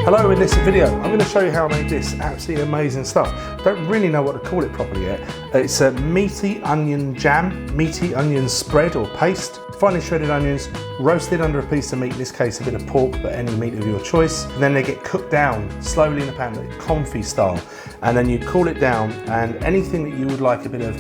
Hello, in this video I'm going to show you how I made this absolutely amazing stuff. Don't really know what to call it properly yet. It's a meaty onion jam, meaty onion spread or paste, finely shredded onions, roasted under a piece of meat, in this case a bit of pork, but any meat of your choice. And then they get cooked down slowly in a pan, like confit style. And then you cool it down, and anything that you would like a bit of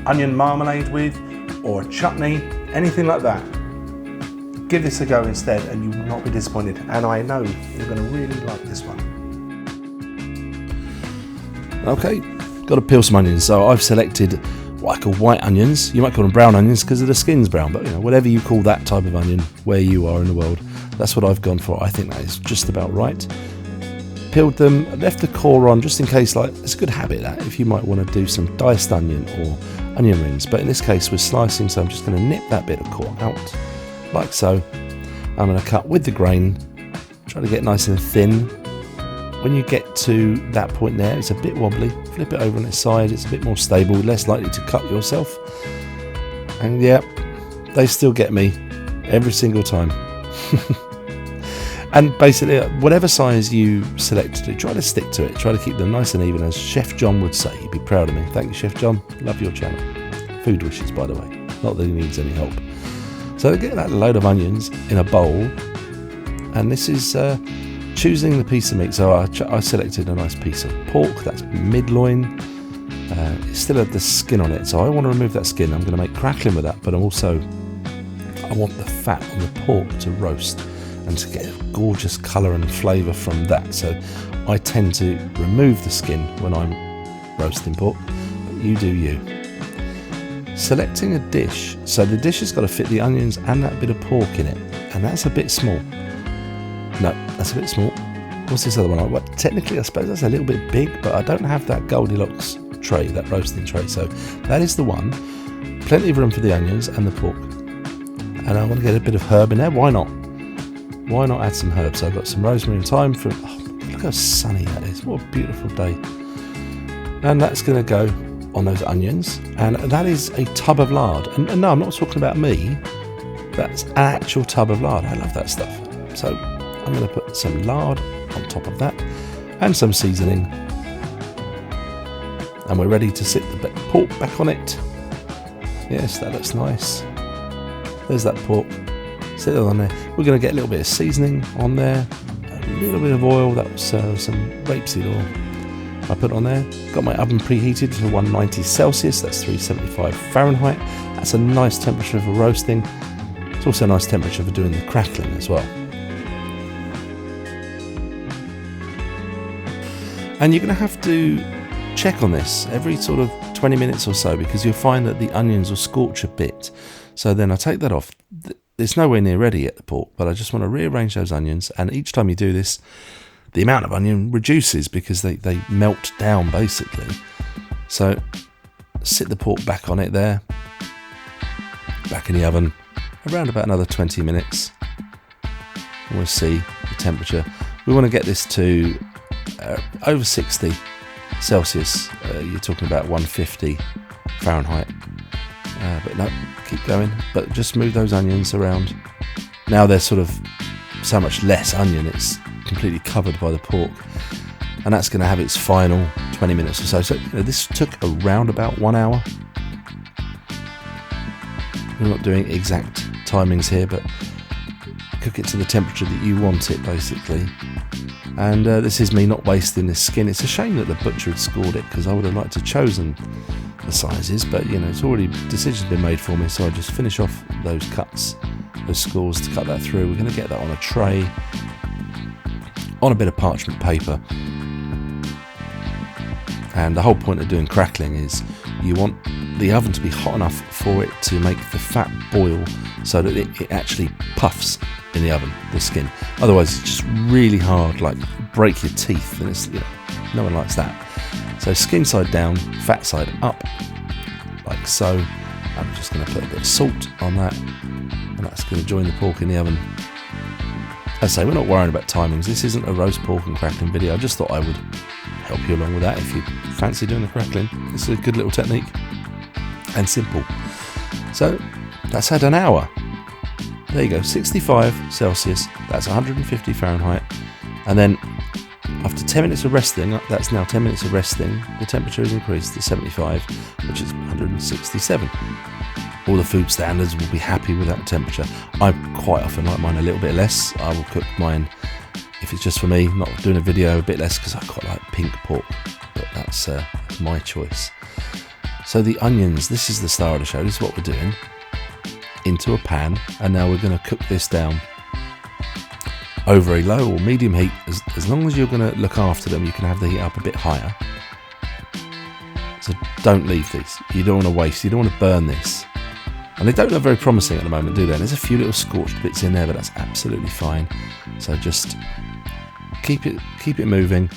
onion marmalade with, or a chutney, anything like that, give this a go instead and you will not be disappointed. And I know you're going to really like this one. Okay, got to peel some onions. So I've selected what I call white onions. You might call them brown onions because the skin's brown, but you know, whatever you call that type of onion where you are in the world, that's what I've gone for. I think that is just about right. Peeled them, left the core on just in case, like, it's a good habit that if you might want to do some diced onion or onion rings, but in this case we're slicing, so I'm just going to nip that bit of core out like so. I'm going to cut with the grain, try to get nice and thin. When you get to that point there, it's a bit wobbly, flip it over on its side, it's a bit more stable, less likely to cut yourself. And yeah, they still get me every single time. And basically, whatever size you select to do, try to stick to it, try to keep them nice and even, as Chef John would say. He'd be proud of me. Thank you, Chef John, love your channel. Food wishes, by the way, not that he needs any help. So get that load of onions in a bowl, and this is choosing the piece of meat. So I selected a nice piece of pork, that's mid-loin. It still had the skin on it, so I want to remove that skin. I'm going to make crackling with that, but I want the fat on the pork to roast and to get a gorgeous colour and flavour from that. So I tend to remove the skin when I'm roasting pork, but you do you. Selecting a dish, so the dish has got to fit the onions and that bit of pork in it, and that's a bit small. No, that's a bit small. What's this other one? Well, technically I suppose that's a little bit big, but I don't have that Goldilocks tray, that roasting tray, so that is the one. Plenty of room for the onions and the pork, and I want to get a bit of herb in there. Why not? Why not add some herbs? So I've got some rosemary and thyme from, look how sunny that is, what a beautiful day. And that's going to go on those onions, and that is a tub of lard, and no, I'm not talking about me, that's an actual tub of lard. I love that stuff. So I'm going to put some lard on top of that and some seasoning, and we're ready to sit the pork back on it. Yes, that looks nice. There's that pork, sit it on there. We're going to get a little bit of seasoning on there, a little bit of oil, that was some rapeseed oil I put on there. Got my oven preheated to 190 Celsius, that's 375 Fahrenheit. That's a nice temperature for roasting. It's also a nice temperature for doing the crackling as well. And you're going to have to check on this every sort of 20 minutes or so, because you'll find that the onions will scorch a bit. So then I take that off. It's nowhere near ready yet, the pork, but I just want to rearrange those onions, and each time you do this, the amount of onion reduces because they melt down basically. So sit the pork back on it there, back in the oven, around about another 20 minutes. And we'll see the temperature. We want to get this to over 60 Celsius. You're talking about 150 Fahrenheit. But no, keep going. But just move those onions around. Now they're sort of so much less onion, it's completely covered by the pork, and that's going to have its final 20 minutes or so. So you know, this took around about 1 hour. We're not doing exact timings here, but cook it to the temperature that you want it basically. And this is me not wasting this skin. It's a shame that the butcher had scored it, because I would have liked to have chosen the sizes, but you know, it's already, decision's been made for me, so I just finish off those cuts, those scores to cut that through. We're going to get that on a tray, on a bit of parchment paper. And the whole point of doing crackling is you want the oven to be hot enough for it to make the fat boil, so that it actually puffs in the oven, the skin. Otherwise it's just really hard, like break your teeth, and it's, you know, no one likes that. So skin side down, fat side up, like so. I'm just going to put a bit of salt on that, and that's going to join the pork in the oven. As I say, we're not worrying about timings. This isn't a roast pork and crackling video. I just thought I would help you along with that if you fancy doing the crackling. This is a good little technique and simple. So that's had an hour. There you go, 65 Celsius, that's 150 Fahrenheit. And then After 10 minutes of resting, that's now 10 minutes of resting, the temperature is increased to 75, which is 167. All the food standards will be happy with that temperature. I quite often like mine a little bit less. I will cook mine, if it's just for me, not doing a video, a bit less because I quite like pink pork, but that's my choice. So the onions, this is the star of the show, this is what we're doing. Into a pan, and now we're going to cook this down over a low or medium heat. As long as you're going to look after them, you can have the heat up a bit higher. So don't leave these. You don't want to waste, you don't want to burn this. And they don't look very promising at the moment, do they? There's a few little scorched bits in there, but that's absolutely fine. So just keep it moving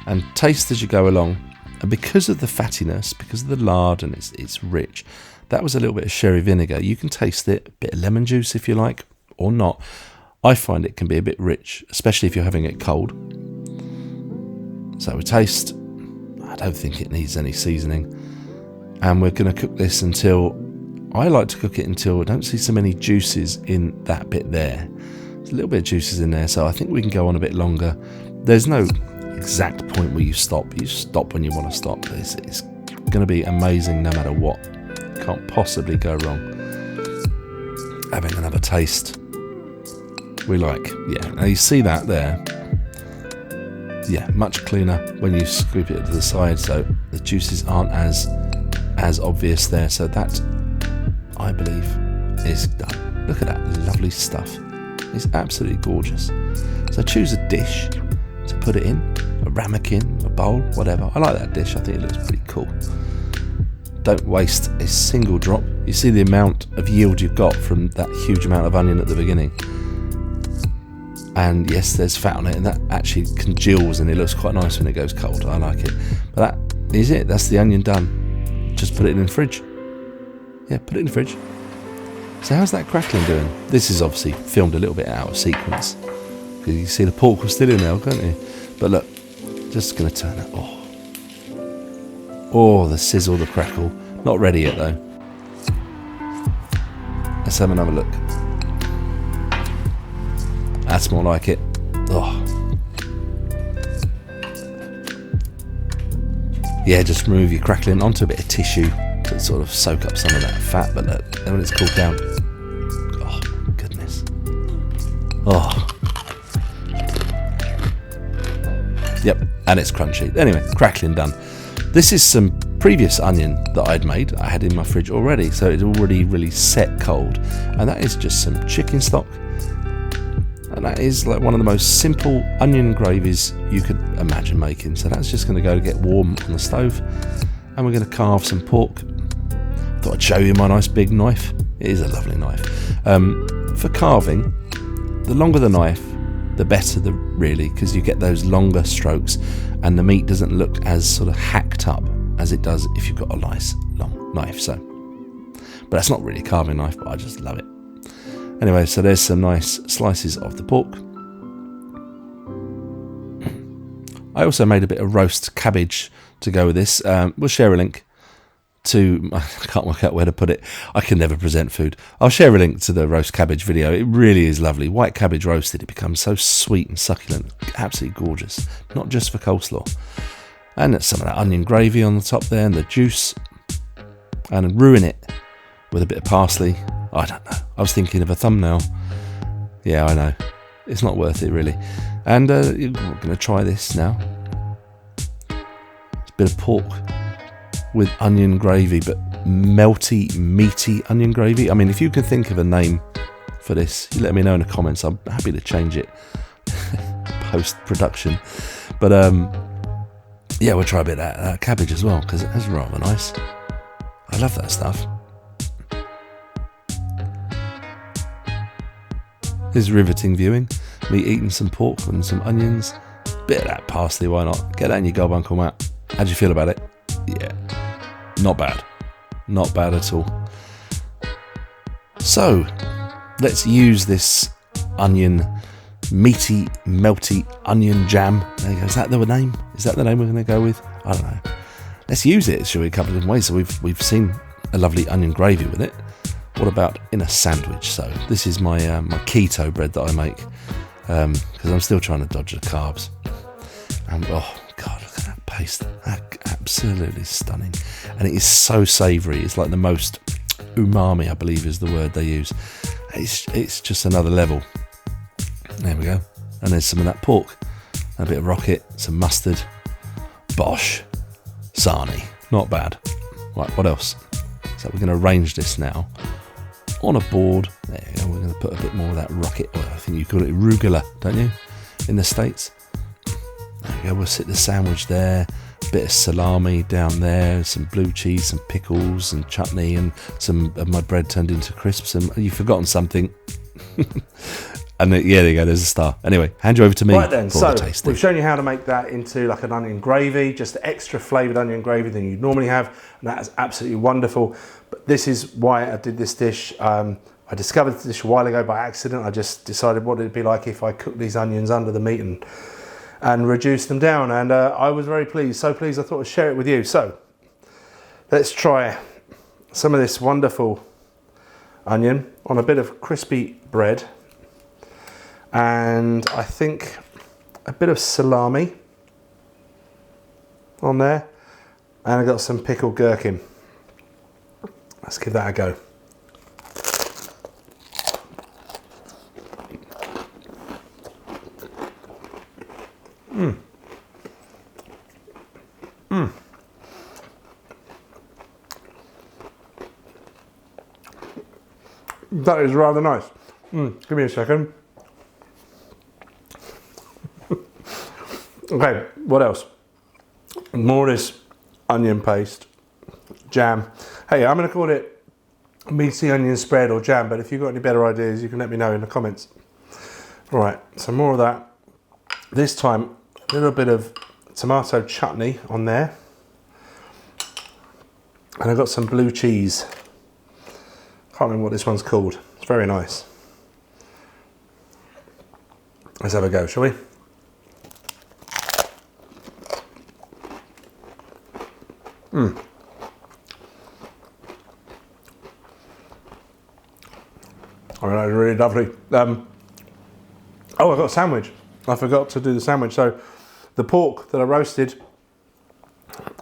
and taste as you go along. And because of the fattiness, because of the lard, and it's rich, that was a little bit of sherry vinegar. You can taste it, a bit of lemon juice if you like, or not. I find it can be a bit rich, especially if you're having it cold. So we taste. I don't think it needs any seasoning. And we're going to cook this until, I like to cook it until I don't see so many juices in that bit there. There's a little bit of juices in there, so I think we can go on a bit longer. There's no exact point where you stop. You stop when you want to stop. It's going to be amazing no matter what. Can't possibly go wrong. Having another taste. We like, yeah. Now you see that there. Yeah, much cleaner when you scoop it to the side, so the juices aren't as obvious there. So that, I believe, is done. Look at that lovely stuff. It's absolutely gorgeous. So choose a dish to put it in, a ramekin, a bowl, whatever. I like that dish. I think it looks pretty cool. Don't waste a single drop. You see the amount of yield you've got from that huge amount of onion at the beginning. And yes, there's fat on it, and that actually congeals, and it looks quite nice when it goes cold. I like it. But that is it. That's the onion done. Just put it in the fridge. Yeah, put it in the fridge. So how's that crackling doing? This is obviously filmed a little bit out of sequence, because you see the pork was still in there, can't you? But look, just going to turn it. Oh, the sizzle, the crackle. Not ready yet though. Let's have another look. That's more like it. Oh. Yeah, just remove your crackling onto a bit of tissue to sort of soak up some of that fat, but look, then when it's cooled down, oh goodness. Oh. Yep, and it's crunchy. Anyway, crackling done. This is some previous onion that I'd made. I had in my fridge already, so it's already really set cold. And that is just some chicken stock. And that is like one of the most simple onion gravies you could imagine making. So that's just going to go to get warm on the stove. And we're going to carve some pork. Thought I'd show you my nice big knife. It is a lovely knife. For carving, the longer the knife, the better really, because you get those longer strokes and the meat doesn't look as sort of hacked up as it does if you've got a nice long knife. So, but that's not really a carving knife, but I just love it. Anyway, so there's some nice slices of the pork. I also made a bit of roast cabbage to go with this. We'll share a link to, I can't work out where to put it. I can never present food. I'll share a link to the roast cabbage video. It really is lovely. White cabbage roasted, it becomes so sweet and succulent. Absolutely gorgeous. Not just for coleslaw. And some of that onion gravy on the top there, and the juice. And ruin it with a bit of parsley. I don't know. I was thinking of a thumbnail. Yeah, I know. It's not worth it, really. And we're going to try this now. It's a bit of pork with onion gravy, but melty, meaty onion gravy. I mean, if you can think of a name for this, you let me know in the comments. I'm happy to change it post-production. But yeah, we'll try a bit of that cabbage as well, because it's rather nice. I love that stuff. This is riveting viewing. Me eating some pork and some onions. Bit of that parsley, why not? Get that in your gob, Uncle Matt. How do you feel about it? Yeah. Not bad. Not bad at all. So, let's use this onion, meaty, melty onion jam. There you go. Is that the name? Is that the name we're going to go with? I don't know. Let's use it, shall we, a couple of different ways. So we've seen a lovely onion gravy with it. What about in a sandwich? So this is my my keto bread that I make, because I'm still trying to dodge the carbs. And oh God, look at that paste. Absolutely stunning. And it is so savoury. It's like the most umami, I believe is the word they use. It's just another level. There we go. And there's some of that pork. A bit of rocket, some mustard. Bosh. Sarnie. Not bad. Right, what else? So we're going to arrange this now on a board. There you go. We're going to put a bit more of that rocket. Well, I think you call it arugula, don't you? In the States. There we go. We'll sit the sandwich there. Bit of salami down there. Some blue cheese, some pickles and chutney, and some of my bread turned into crisps. And you've forgotten something. And yeah, there you go. There's a star. Anyway, hand you over to me. Right then, for so the tasting. we've shown you how to make that into like an onion gravy, just extra flavoured onion gravy than you normally have, and that is absolutely wonderful. But this is why I did this dish. I discovered this dish a while ago by accident. I just decided what it'd be like if I cooked these onions under the meat and reduced them down, and I was very pleased. So pleased, I thought I'd share it with you. So let's try some of this wonderful onion on a bit of crispy bread. And I think a bit of salami on there, and I got some pickled gherkin. Let's give that a go. That is rather nice. Give me a second. Okay, what else? More of this onion paste, jam. Hey, I'm going to call it meaty onion spread or jam, but if you've got any better ideas, you can let me know in the comments. All right, so more of that. This time, a little bit of tomato chutney on there. And I've got some blue cheese. Can't remember what this one's called. It's very nice. Let's have a go, shall we? Oh, that is really lovely. Oh, I got a sandwich. I forgot to do the sandwich. So the pork that I roasted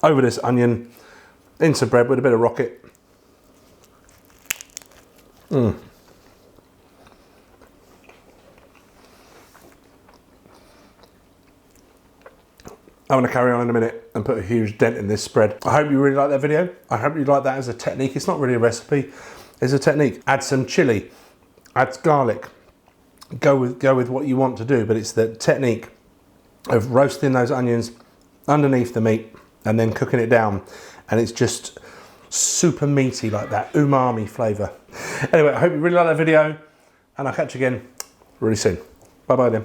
over this onion into bread with a bit of rocket. I'm going to carry on in a minute and put a huge dent in this spread. I hope you really like that video. I hope you like that as a technique. It's not really a recipe, it's a technique. Add some chili, add garlic. Go with what you want to do, but it's the technique of roasting those onions underneath the meat and then cooking it down. And it's just super meaty, like that umami flavour. Anyway, I hope you really like that video, and I'll catch you again really soon. Bye bye then.